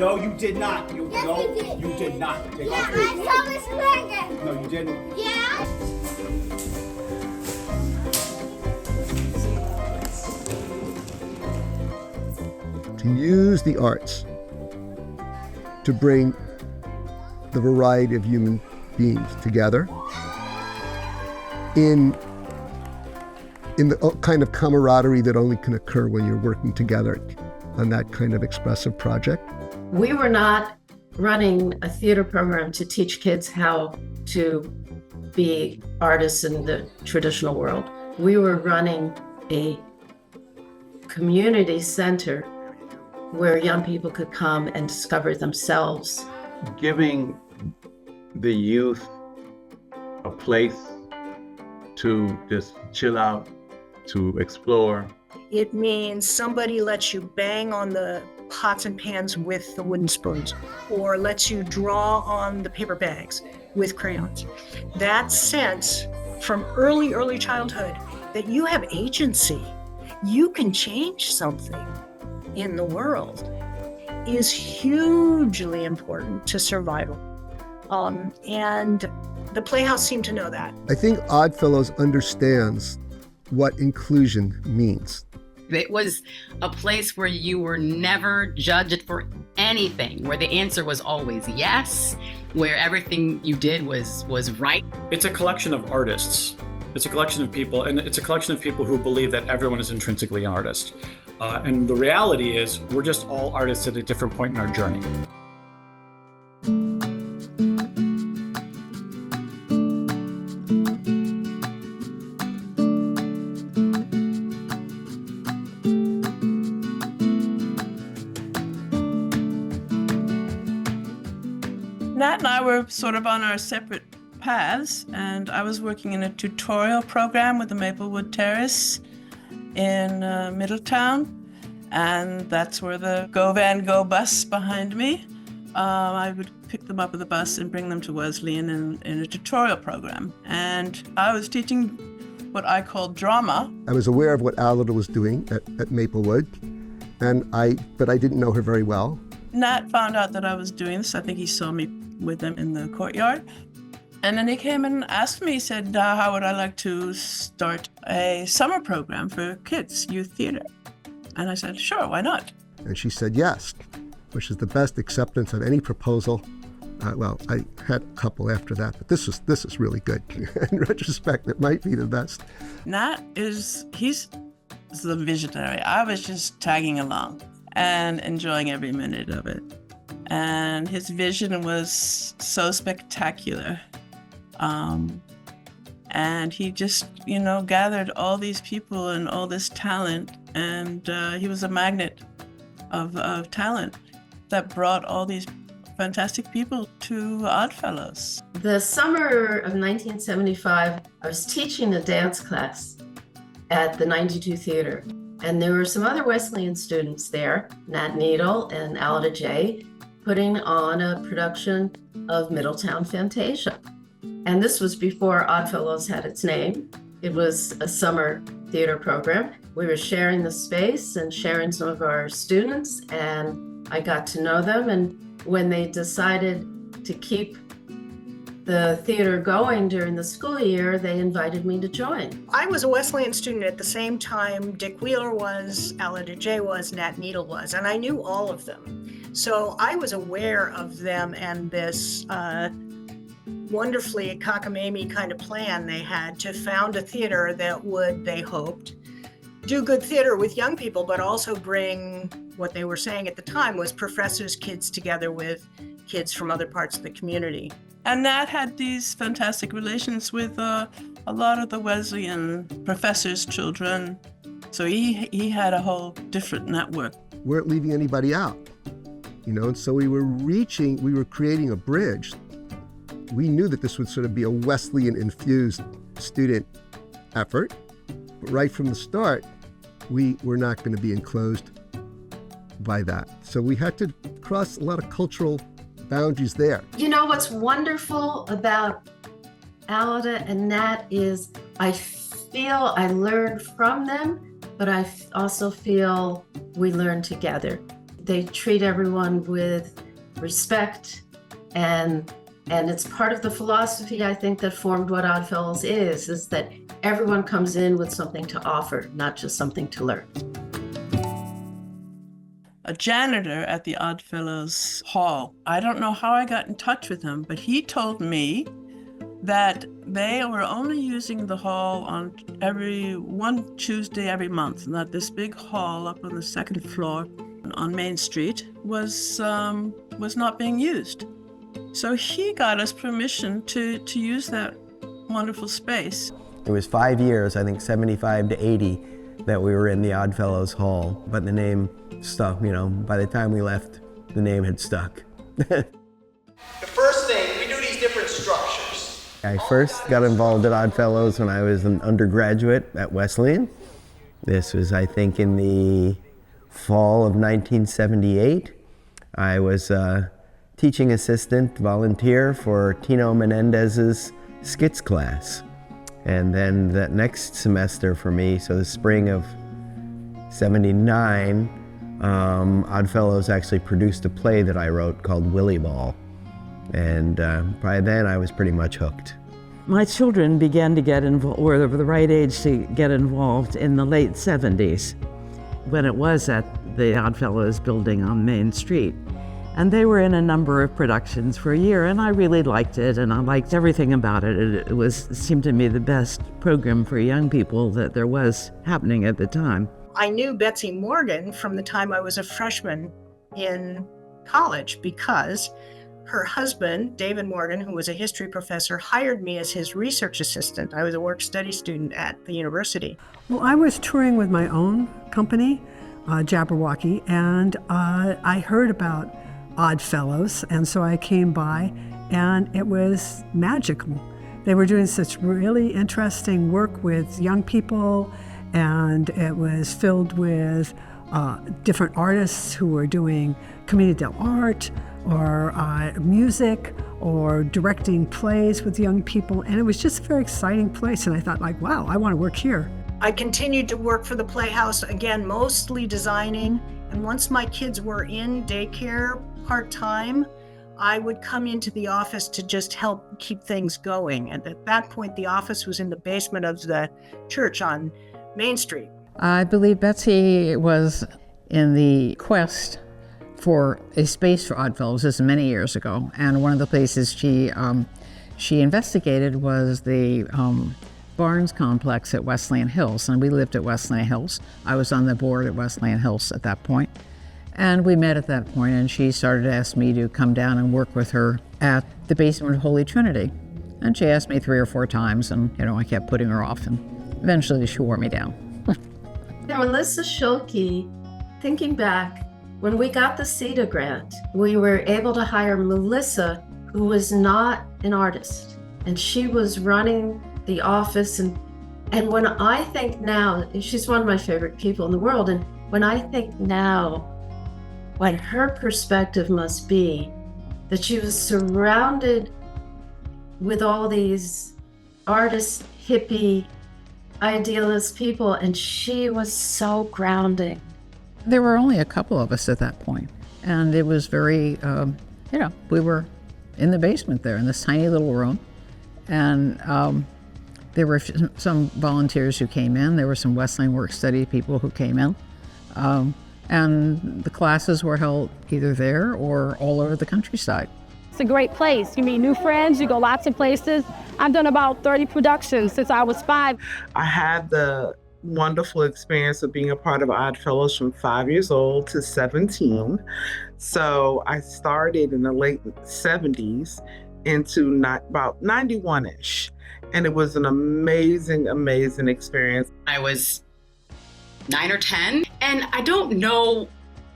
No, you did not. Yes, no, you did. You did not. Yeah, I saw Miss Morgan. No, you didn't. Yeah. To use the arts to bring the variety of human beings together in the kind of camaraderie that only can occur when you're working together on that kind of expressive project. We were not running a theater program to teach kids how to be artists in the traditional world. We were running a community center where young people could come and discover themselves. Giving the youth a place to just chill out, to explore. It means somebody lets you bang on the pots and pans with the wooden spoons, or lets you draw on the paper bags with crayons. That sense from early childhood that you have agency, you can change something in the world, is hugely important to survival. And the Playhouse seemed to know that. I think Oddfellows understands what inclusion means. It was a place where you were never judged for anything, where the answer was always yes, where everything you did was right. It's a collection of artists. It's a collection of people, and it's a collection of people who believe that everyone is intrinsically an artist. And the reality is, we're just all artists at a different point in our journey. Nat and I were sort of on our separate paths, and I was working in a tutorial program with the Maplewood Terrace in Middletown, and that's where the Go Van Go bus behind me. I would pick them up at the bus and bring them to Wesleyan in a tutorial program. And I was teaching what I called drama. I was aware of what Alida was doing at Maplewood, but I didn't know her very well. Nat found out that I was doing this. I think he saw me with them in the courtyard. And then he came and asked me, he said, how would I like to start a summer program for kids, youth theater? And I said, sure, why not? And she said yes, which is the best acceptance of any proposal. Well, I had a couple after that, but this is really good. In retrospect, it might be the best. Nat he's the visionary. I was just tagging along and enjoying every minute of it. And his vision was so spectacular. And he just, gathered all these people and all this talent, and he was a magnet of talent that brought all these fantastic people to Oddfellows. The summer of 1975, I was teaching a dance class at the 92 Theater, and there were some other Wesleyan students there, Nat Needle and Alida J., putting on a production of Middletown Fantasia. And this was before Oddfellows had its name. It was a summer theater program. We were sharing the space and sharing some of our students, and I got to know them. And when they decided to keep the theater going during the school year, they invited me to join. I was a Wesleyan student at the same time Dick Wheeler was, Alida J. was, Nat Needle was, and I knew all of them. So I was aware of them and this wonderfully cockamamie kind of plan they had to found a theater that would, they hoped, do good theater with young people, but also bring what they were saying at the time was professors' kids together with kids from other parts of the community. And Nat had these fantastic relations with a lot of the Wesleyan professors' children. So he had a whole different network. We weren't leaving anybody out, and so we were creating a bridge. We knew that this would sort of be a Wesleyan-infused student effort, but right from the start, we were not going to be enclosed by that. So we had to cross a lot of cultural boundaries there. What's wonderful about Alida and Nat is I feel I learned from them, but I also feel we learned together. they treat everyone with respect, and it's part of the philosophy, I think, that formed what Oddfellows is that everyone comes in with something to offer, not just something to learn. A janitor at the Oddfellows Hall, I don't know how I got in touch with him, but he told me that they were only using the hall on one Tuesday every month, and that this big hall up on the second floor on Main Street was not being used. So he got us permission to use that wonderful space. It was 5 years, I think 75 to 80, that we were in the Oddfellows Hall, but the name stuck, by the time we left, the name had stuck. The first thing, we do these different structures. I first got involved at Oddfellows when I was an undergraduate at Wesleyan. This was, I think, in the fall of 1978. I was a teaching assistant volunteer for Tino Menendez's skits class. And then that next semester for me, so the spring of 79, Oddfellows actually produced a play that I wrote called Willy Ball. And by then I was pretty much hooked. My children began to get involved, were of the right age to get involved in the late 70s, when it was at the Oddfellows building on Main Street. And they were in a number of productions for a year, and I really liked it, and I liked everything about it. It seemed to me the best program for young people that there was happening at the time. I knew Betsy Morgan from the time I was a freshman in college because her husband, David Morgan, who was a history professor, hired me as his research assistant. I was a work-study student at the university. Well, I was touring with my own company, Jabberwocky, and I heard about Oddfellows, and so I came by, and it was magical. They were doing such really interesting work with young people, and it was filled with different artists who were doing commedia dell'arte or music or directing plays with young people, and it was just a very exciting place, and I thought, like, wow, I want to work here. I continued to work for the Playhouse, again, mostly designing, and once my kids were in daycare part-time, I would come into the office to just help keep things going. And at that point, the office was in the basement of the church on Main Street. I believe Betsy was in the quest for a space for Oddfellows. This is many years ago. And one of the places she investigated was the Barnes complex at Wesleyan Hills. And we lived at Wesleyan Hills. I was on the board at Wesleyan Hills at that point. And we met at that point, and she started to ask me to come down and work with her at the basement of Holy Trinity. And she asked me 3 or 4 times, and I kept putting her off, and eventually she wore me down. Melissa Schulke, thinking back, when we got the CETA grant, we were able to hire Melissa, who was not an artist, and she was running the office. And when I think now, she's one of my favorite people in the world, and when I think now, what her perspective must be, that she was surrounded with all these artists, hippie, idealist people, and she was so grounding. There were only a couple of us at that point, and it was very, we were in the basement there in this tiny little room, and there were some volunteers who came in. There were some Wesleyan work study people who came in. And the classes were held either there or all over the countryside. It's a great place. You meet new friends, you go lots of places. I've done about 30 productions since I was 5. I had the wonderful experience of being a part of Oddfellows from 5 years old to 17. So I started in the late 70s into about 91-ish. And it was an amazing, amazing experience. I was 9 or 10, and I don't know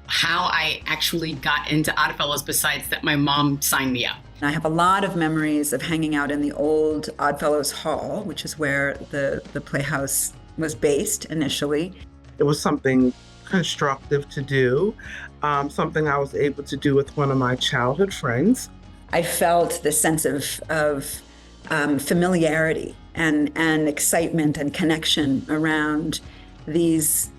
how I actually got into Oddfellows besides that my mom signed me up. I have a lot of memories of hanging out in the old Oddfellows Hall, which is where the Playhouse was based initially. It was something constructive to do, something I was able to do with one of my childhood friends. I felt this sense of familiarity and excitement and connection around these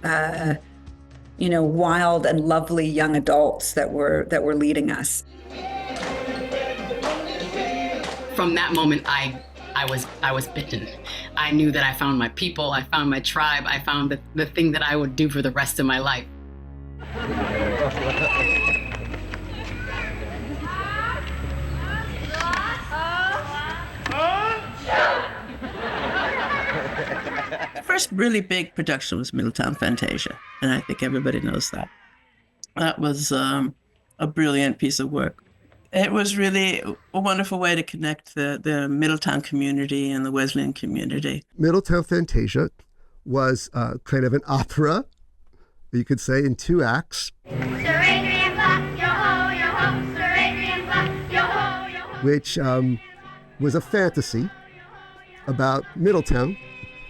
wild and lovely young adults that were leading us. From that moment, I was bitten. I knew that I found my people, I found my tribe, I found the thing that I would do for the rest of my life. First really big production was Middletown Fantasia, and I think everybody knows that. That was a brilliant piece of work. It was really a wonderful way to connect the Middletown community and the Wesleyan community. Middletown Fantasia was kind of an opera, you could say, in 2 acts, which was a fantasy about Middletown.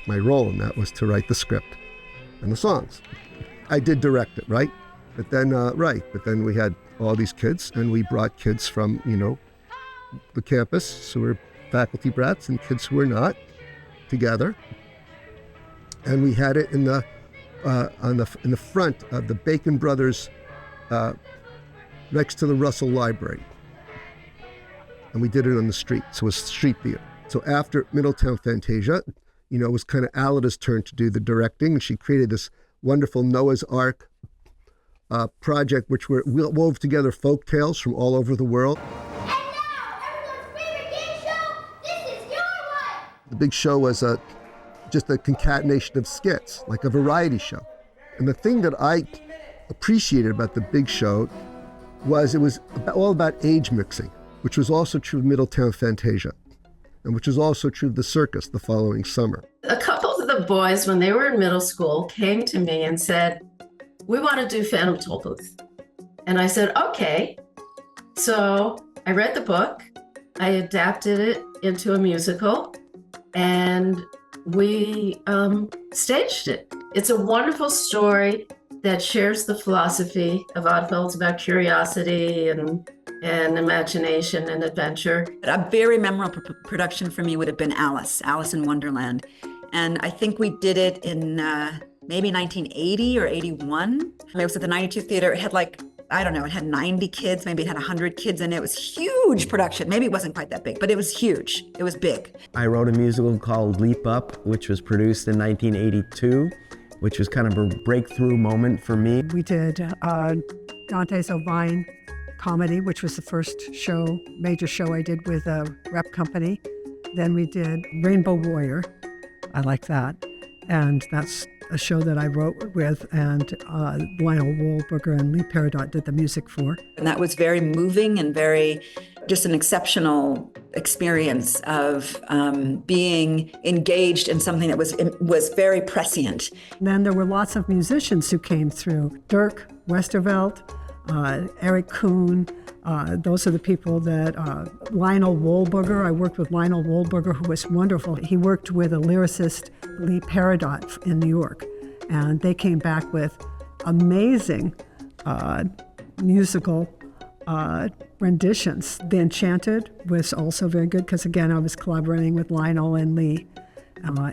My role in that was to write the script and the songs. I did direct it, right? But then we had all these kids, and we brought kids from, the campus who were faculty brats and kids who were not together. And we had it in the front of the Bacon Brothers, next to the Russell Library. And we did it on the street, so it was street theater. So after Middletown Fantasia, it was kind of Alida's turn to do the directing, and she created this wonderful Noah's Ark project, which wove together folk tales from all over the world. And now, everyone's favorite game show, this is your one! The big show was just a concatenation of skits, like a variety show. And the thing that I appreciated about the big show was it was all about age mixing, which was also true of Middletown Fantasia, and which was also true of the circus the following summer. A couple of the boys, when they were in middle school, came to me and said, "We want to do Phantom Tollbooth." And I said, okay. So I read the book, I adapted it into a musical, and we staged it. It's a wonderful story that shares the philosophy of Oddfellows about curiosity and imagination and adventure. A very memorable production for me would have been Alice in Wonderland. And I think we did it in maybe 1980 or 81. It was at the 92 Theater. It had it had 90 kids, maybe it had 100 kids in it. It was a huge production. Maybe it wasn't quite that big, but it was huge. It was big. I wrote a musical called Leap Up, which was produced in 1982, which was kind of a breakthrough moment for me. We did Dante's Ovine comedy, which was the first major show I did with a rep company. Then we did Rainbow Warrior. I like that. And that's a show that I wrote with, and Lionel Wahlberger and Lee Peridot did the music for. And that was very moving and just an exceptional experience of being engaged in something that was very prescient. And then there were lots of musicians who came through. Dirk Westervelt, Eric Kuhn, those are the people that, Lionel Wahlberger, I worked with Lionel Wahlberger, who was wonderful. He worked with a lyricist, Lee Peridot, in New York, and they came back with amazing musical renditions. The Enchanted was also very good, because again, I was collaborating with Lionel and Lee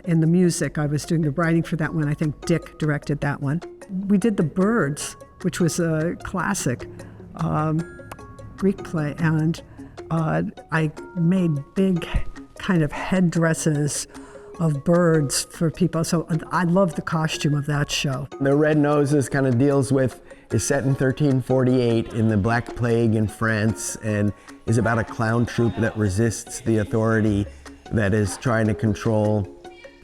in the music. I was doing the writing for that one. I think Dick directed that one. We did The Birds, which was a classic Greek play, and I made big kind of headdresses of birds for people. So I love the costume of that show. The Red Noses kind of is set in 1348 in the Black Plague in France, and is about a clown troupe that resists the authority that is trying to control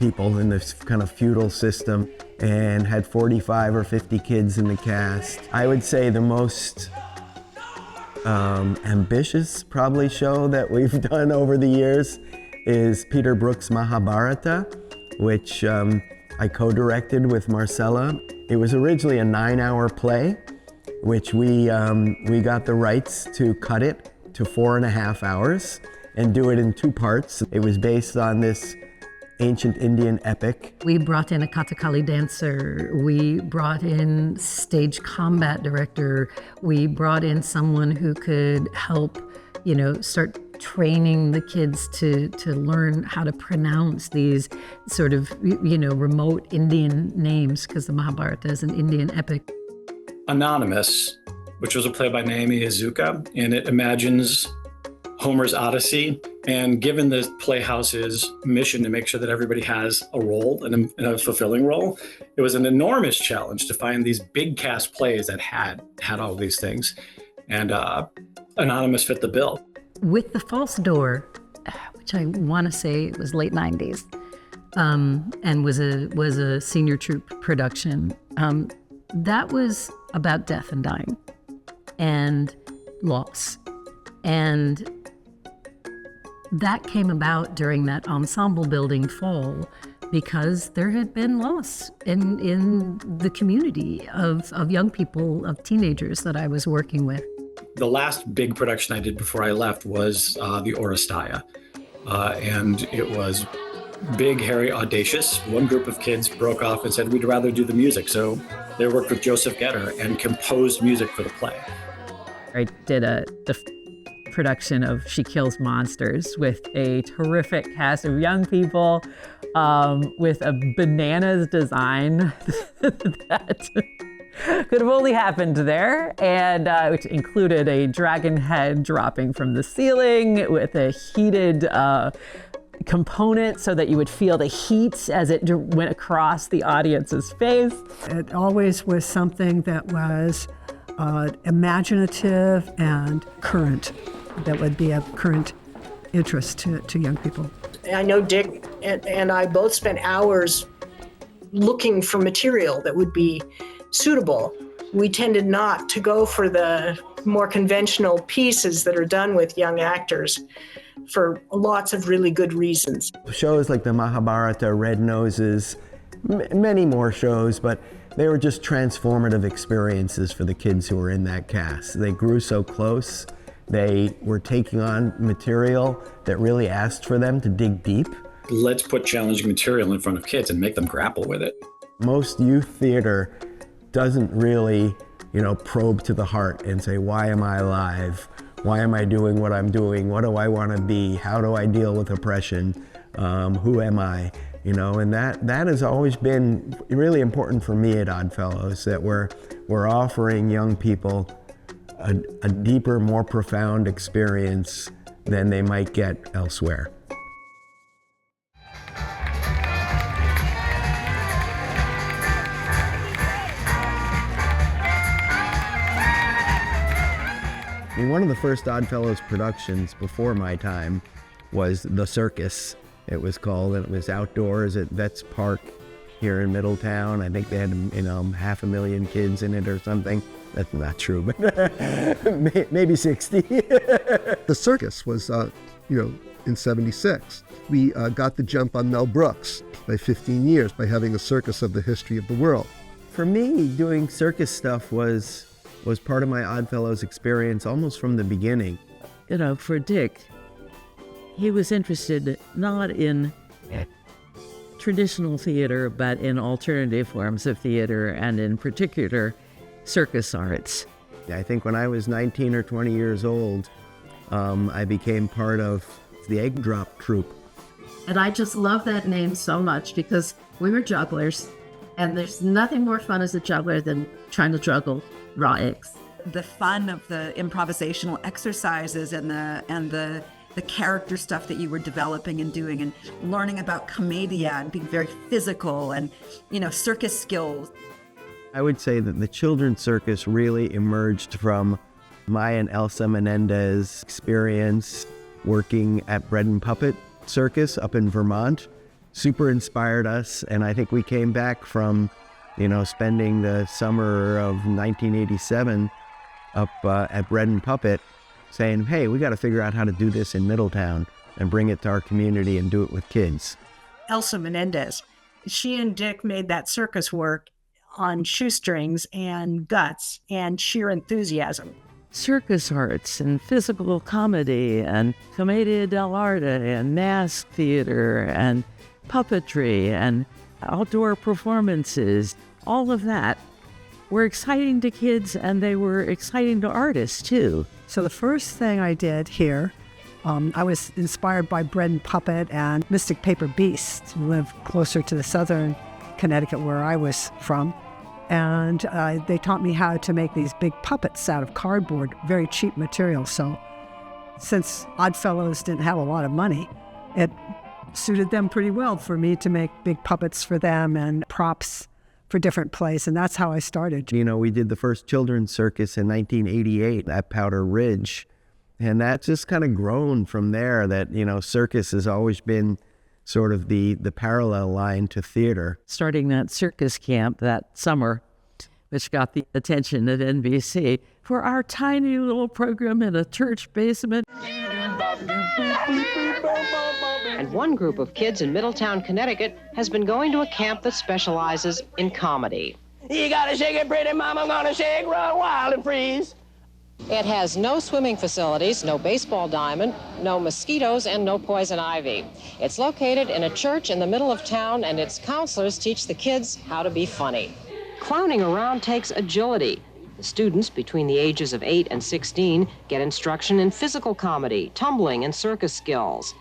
people in this kind of feudal system, and had 45 or 50 kids in the cast. I would say the most ambitious probably show that we've done over the years is Peter Brook's Mahabharata, which I co-directed with Marcella. It was originally a 9-hour play, which we got the rights to cut it to 4.5 hours and do it in 2 parts. It was based on this ancient Indian epic. We brought in a Kathakali dancer. We brought in stage combat director. We brought in someone who could help, start training the kids to learn how to pronounce these sort of, remote Indian names, because the Mahabharata is an Indian epic. Anonymous, which was a play by Naomi Iizuka, and it imagines Homer's Odyssey. And given the Playhouse's mission to make sure that everybody has a role and a fulfilling role, it was an enormous challenge to find these big cast plays that had all these things. And Anonymous fit the bill. With The False Door, which I want to say was late 90s, and was a senior troupe production, that was about death and dying and loss. And that came about during that ensemble building fall because there had been loss in the community of young people, of teenagers that I was working with. The last big production I did before I left was the Oresteia. And it was big, hairy, audacious. One group of kids broke off and said, we'd rather do the music. So they worked with Joseph Getter and composed music for the play. I did the production of She Kills Monsters with a terrific cast of young people with a bananas design that could have only happened there, and which included a dragon head dropping from the ceiling with a heated component so that you would feel the heat as it went across the audience's face. It always was something that was imaginative and current, that would be of current interest to young people. I know Dick and I both spent hours looking for material that would be suitable. We tended not to go for the more conventional pieces that are done with young actors for lots of really good reasons. Shows like the Mahabharata, Red Noses, many more shows, but they were just transformative experiences for the kids who were in that cast. They grew so close. They were taking on material that really asked for them to dig deep. Let's put challenging material in front of kids and make them grapple with it. Most youth theater doesn't really, probe to the heart and say, why am I alive? Why am I doing what I'm doing? What do I want to be? How do I deal with oppression? Who am I? And that has always been really important for me at Oddfellows, that we're offering young people a deeper, more profound experience than they might get elsewhere. One of the first Oddfellows productions before my time was The Circus, it was called, and it was outdoors at Vets Park here in Middletown. I think they had 500,000 kids in it or something. That's not true, but maybe 60. The Circus was, in '76. We got the jump on Mel Brooks by 15 years by having a circus of the history of the world. For me, doing circus stuff was part of my Oddfellows experience almost from the beginning. For Dick, he was interested not in traditional theater, but in alternative forms of theater, and in particular, circus arts. I think when I was 19 or 20 years old, I became part of the Egg Drop Troupe. And I just love that name so much because we were jugglers, and there's nothing more fun as a juggler than trying to juggle raw eggs. The fun of the improvisational exercises and the character stuff that you were developing and doing, and learning about commedia and being very physical and, circus skills. I would say that the children's circus really emerged from my and Elsa Menendez experience working at Bread and Puppet Circus up in Vermont. Super inspired us, and I think we came back from spending the summer of 1987 up at Bread and Puppet saying, hey, we got to figure out how to do this in Middletown and bring it to our community and do it with kids. Elsa Menendez, she and Dick made that circus work on shoestrings and guts and sheer enthusiasm. Circus arts and physical comedy and commedia dell'arte and mask theater and puppetry and outdoor performances, all of that were exciting to kids, and they were exciting to artists too. So the first thing I did here, I was inspired by Bread and Puppet and Mystic Paper Beasts, who live closer to the southern Connecticut where I was from. And they taught me how to make these big puppets out of cardboard, very cheap material. So since Oddfellows didn't have a lot of money, it suited them pretty well for me to make big puppets for them and props for different plays. And that's how I started. You know, we did the first children's circus in 1988 at Powder Ridge. And that's just kind of grown from there, that, you know, circus has always been sort of the parallel line to theater. Starting that circus camp that summer, which got the attention of NBC, for our tiny little program in a church basement. And one group of kids in Middletown, Connecticut has been going to a camp that specializes in comedy. You gotta shake it, pretty mama, gonna shake, run wild and freeze. It has no swimming facilities, no baseball diamond, no mosquitoes, and no poison ivy. It's located in a church in the middle of town, and its counselors teach the kids how to be funny. Clowning around takes agility. The students between the ages of 8 and 16 get instruction in physical comedy, tumbling, and circus skills.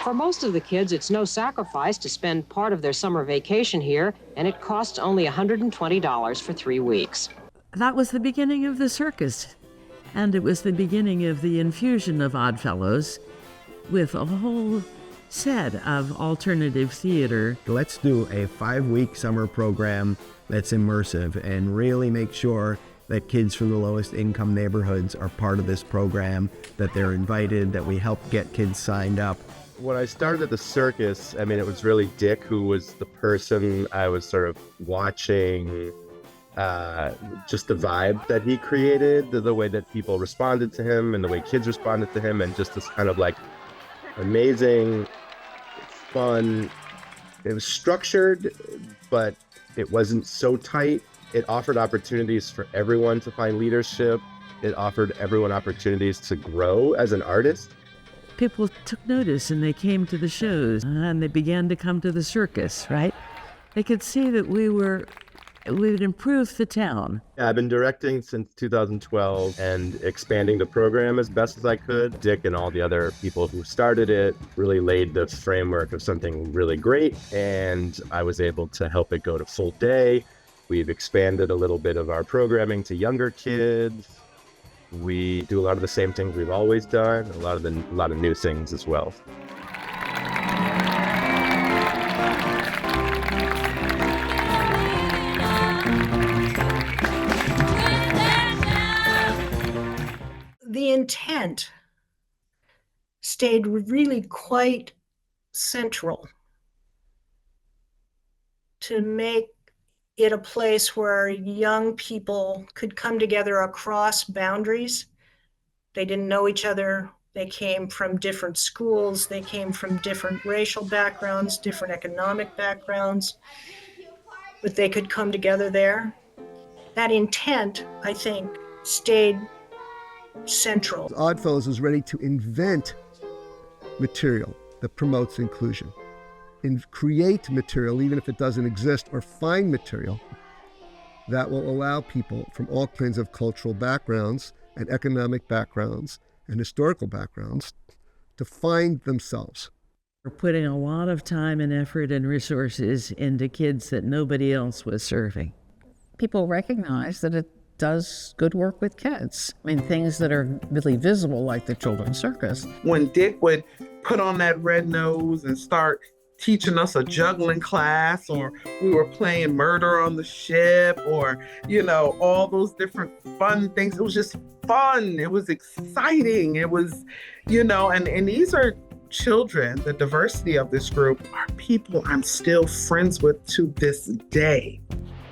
For most of the kids, it's no sacrifice to spend part of their summer vacation here, and it costs only $120 for 3 weeks. That was the beginning of the circus, and it was the beginning of the infusion of Oddfellows with a whole set of alternative theater. Let's do a 5-week summer program that's immersive and really make sure that kids from the lowest income neighborhoods are part of this program, that they're invited, that we help get kids signed up. When I started at the circus, I mean, it was really Dick who was the person I was sort of watching, just the vibe that he created, the way that people responded to him and the way kids responded to him, and just this kind of like amazing, fun. It was structured, but it wasn't so tight. It offered opportunities for everyone to find leadership. It offered everyone opportunities to grow as an artist. People took notice and they came to the shows and they began to come to the circus, right? They could see that we'd improved the town. Yeah, I've been directing since 2012 and expanding the program as best as I could. Dick and all the other people who started it really laid the framework of something really great, and I was able to help it go to full day. We've expanded a little bit of our programming to younger kids. We do a lot of the same things we've always done, a lot of new things as well. The intent stayed really quite central to make it a place where young people could come together across boundaries. They didn't know each other. They came from different schools. They came from different racial backgrounds, different economic backgrounds, but they could come together there. That intent, I think, stayed central. Oddfellows is ready to invent material that promotes inclusion, and create material, even if it doesn't exist, or find material that will allow people from all kinds of cultural backgrounds and economic backgrounds and historical backgrounds to find themselves. We're putting a lot of time and effort and resources into kids that nobody else was serving. People recognize that it does good work with kids. I mean, things that are really visible, like the children's circus. When Dick would put on that red nose and start teaching us a juggling class, or we were playing Murder on the Ship, or, you know, all those different fun things. It was just fun. It was exciting. It was, you know, and these are children. The diversity of this group are people I'm still friends with to this day.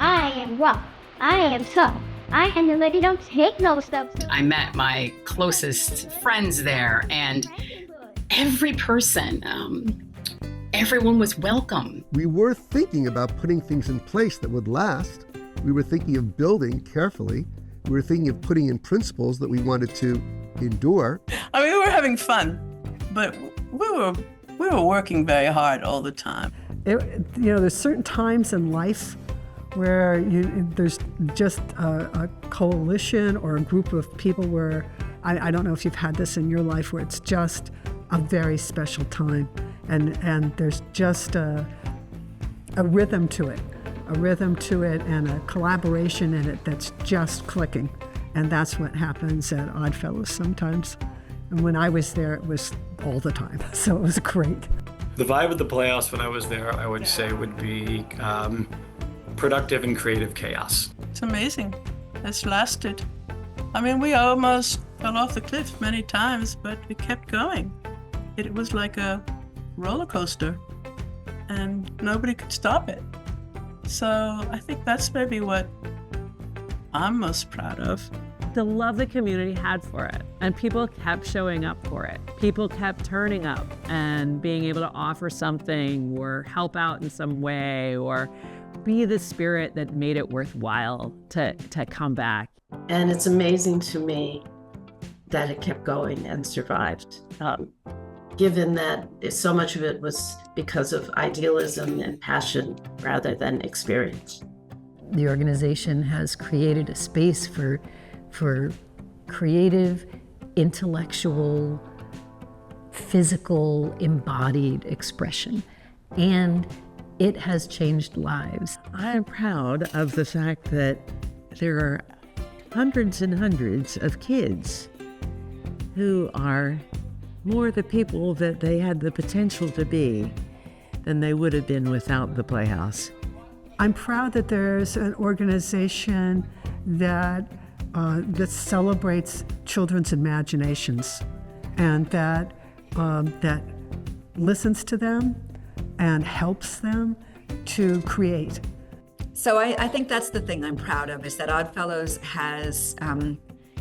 I am rough. I am tough. I am the lady don't take no steps. I met my closest friends there, and every person, everyone was welcome. We were thinking about putting things in place that would last. We were thinking of building carefully. We were thinking of putting in principles that we wanted to endure. I mean, we were having fun, but we were working very hard all the time. There's certain times in life where there's just a coalition or a group of people where, I don't know if you've had this in your life, where it's just a very special time. And there's just a rhythm to it, and a collaboration in it that's just clicking. And that's what happens at Oddfellows sometimes. And when I was there, it was all the time. So it was great. The vibe of the Playhouse when I was there, I would say, would be productive and creative chaos. It's amazing. It's lasted. I mean, we almost fell off the cliff many times, but we kept going. It was like a roller coaster, and nobody could stop it. So I think that's maybe what I'm most proud of. The love the community had for it, and people kept showing up for it. People kept turning up and being able to offer something or help out in some way or be the spirit that made it worthwhile to come back. And it's amazing to me that it kept going and survived, given that so much of it was because of idealism and passion rather than experience. The organization has created a space for creative, intellectual, physical, embodied expression. And it has changed lives. I'm proud of the fact that there are hundreds and hundreds of kids who are more the people that they had the potential to be than they would have been without the Playhouse. I'm proud that there's an organization that celebrates children's imaginations and that listens to them and helps them to create. So I think that's the thing I'm proud of, is that Oddfellows has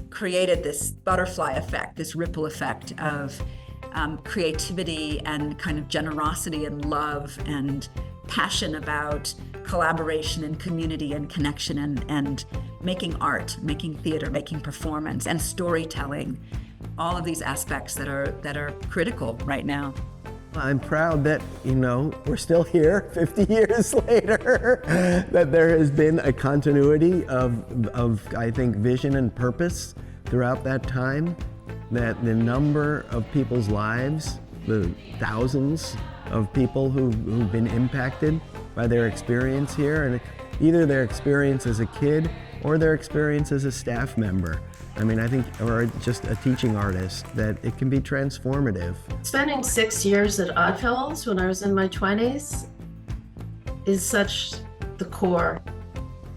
created this butterfly effect, this ripple effect of creativity and kind of generosity and love and passion about collaboration and community and connection and making art, making theater, making performance and storytelling, all of these aspects that are critical right now. I'm proud that, we're still here 50 years later, that there has been a continuity of, I think, vision and purpose throughout that time, that the number of people's lives, the thousands of people who've been impacted by their experience here, and either their experience as a kid or their experience as a staff member. I mean, I think, or just a teaching artist, that it can be transformative. Spending 6 years at Oddfellows when I was in my 20s is such the core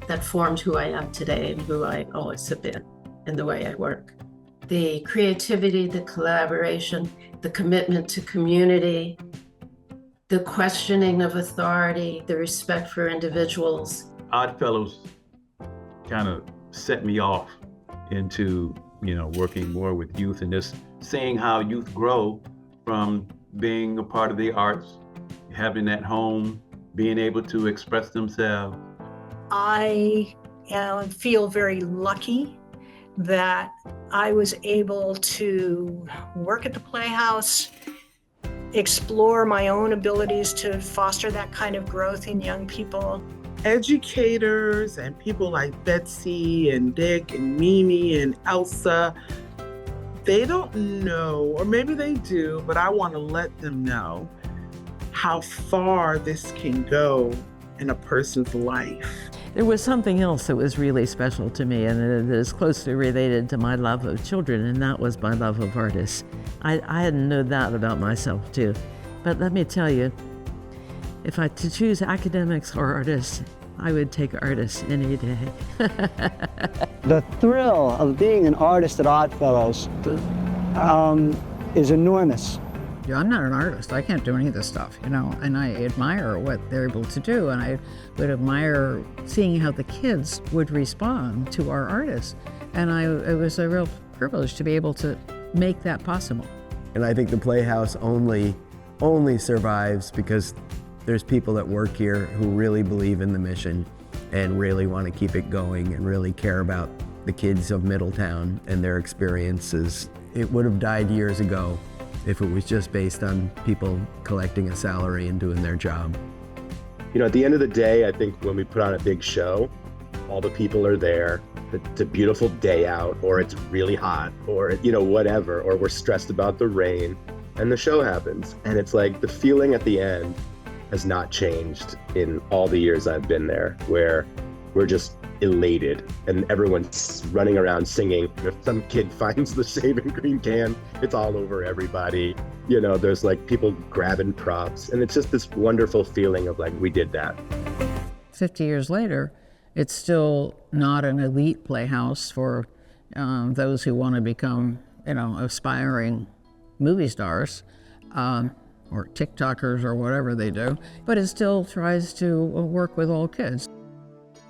that formed who I am today and who I always have been in the way I work. The creativity, the collaboration, the commitment to community, the questioning of authority, the respect for individuals. Oddfellows kind of set me off into, working more with youth and just seeing how youth grow from being a part of the arts, having that home, being able to express themselves. I feel very lucky that I was able to work at the Playhouse, explore my own abilities to foster that kind of growth in young people. Educators and people like Betsy and Dick and Mimi and Elsa, they don't know, or maybe they do, but I want to let them know how far this can go in a person's life. There was something else that was really special to me, and it is closely related to my love of children, and that was my love of artists. I hadn't known that about myself too. But let me tell you, if I had to choose academics or artists, I would take artists any day. The thrill of being an artist at Oddfellows is enormous. Yeah, I'm not an artist. I can't do any of this stuff, and I admire what they're able to do, and I would admire seeing how the kids would respond to our artists. And it was a real privilege to be able to make that possible. And I think the Playhouse only survives because there's people that work here who really believe in the mission and really want to keep it going and really care about the kids of Middletown and their experiences. It would have died years ago if it was just based on people collecting a salary and doing their job. At the end of the day, I think when we put on a big show, all the people are there. It's a beautiful day out, or it's really hot, or whatever, or we're stressed about the rain. and the show happens. And it's like the feeling at the end has not changed in all the years I've been there, where we're just elated and everyone's running around singing. If some kid finds the shaving cream can, it's all over everybody. You know, there's like people grabbing props, and it's just this wonderful feeling of like, we did that. 50 years later, it's still not an elite playhouse for those who want to become, aspiring movie stars or TikTokers or whatever they do, but it still tries to work with all kids.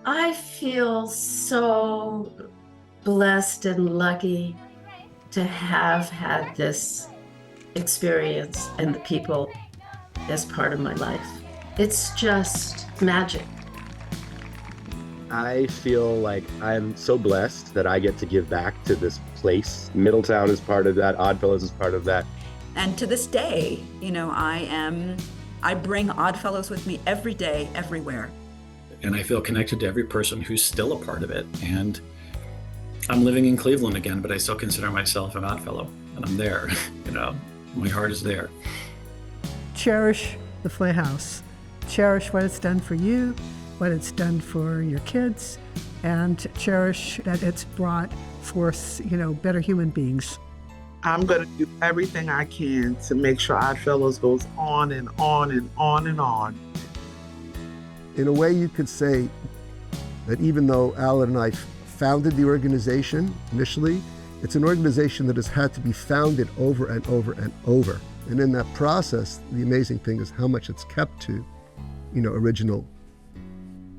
I feel so blessed and lucky to have had this experience and the people as part of my life. It's just magic. I feel like I'm so blessed that I get to give back to this place. Middletown is part of that. Oddfellows is part of that. And to this day, I bring Oddfellows with me every day, everywhere. And I feel connected to every person who's still a part of it. And I'm living in Cleveland again, but I still consider myself an Oddfellow, and I'm there. My heart is there. Cherish the Playhouse. Cherish what it's done for you, what it's done for your kids, and cherish that it's brought forth, better human beings. I'm going to do everything I can to make sure Oddfellows goes on and on and on and on. In a way, you could say that even though Alan and I founded the organization initially, it's an organization that has had to be founded over and over and over. And in that process, the amazing thing is how much it's kept to, original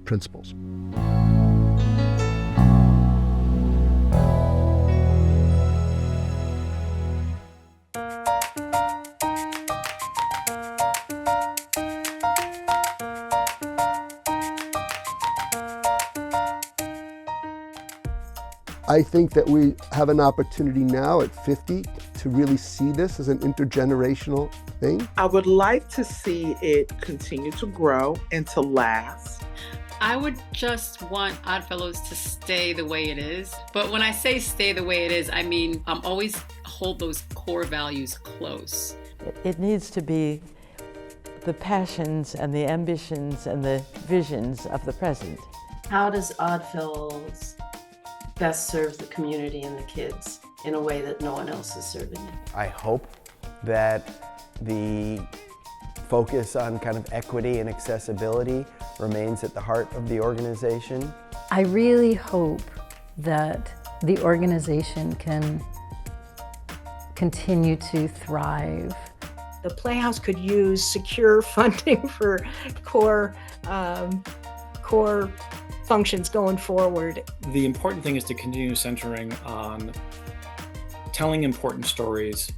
principles. I think that we have an opportunity now at 50 to really see this as an intergenerational thing. I would like to see it continue to grow and to last. I would just want Oddfellows to stay the way it is. But when I say stay the way it is, I mean, always hold those core values close. It needs to be the passions and the ambitions and the visions of the present. How does Oddfellows best serve the community and the kids in a way that no one else is serving it? I hope that the focus on kind of equity and accessibility remains at the heart of the organization. I really hope that the organization can continue to thrive. The Playhouse could use secure funding for core functions going forward. The important thing is to continue centering on telling important stories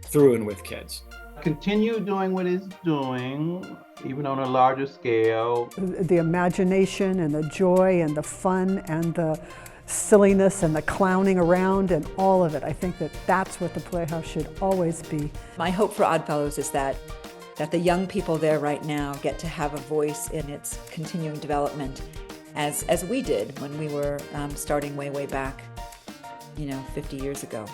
through and with kids. Continue doing what it's doing, even on a larger scale. The imagination and the joy and the fun and the silliness and the clowning around and all of it. I think that that's what the Playhouse should always be. My hope for Oddfellows is that the young people there right now get to have a voice in its continuing development, as we did when we were starting way back, 50 years ago.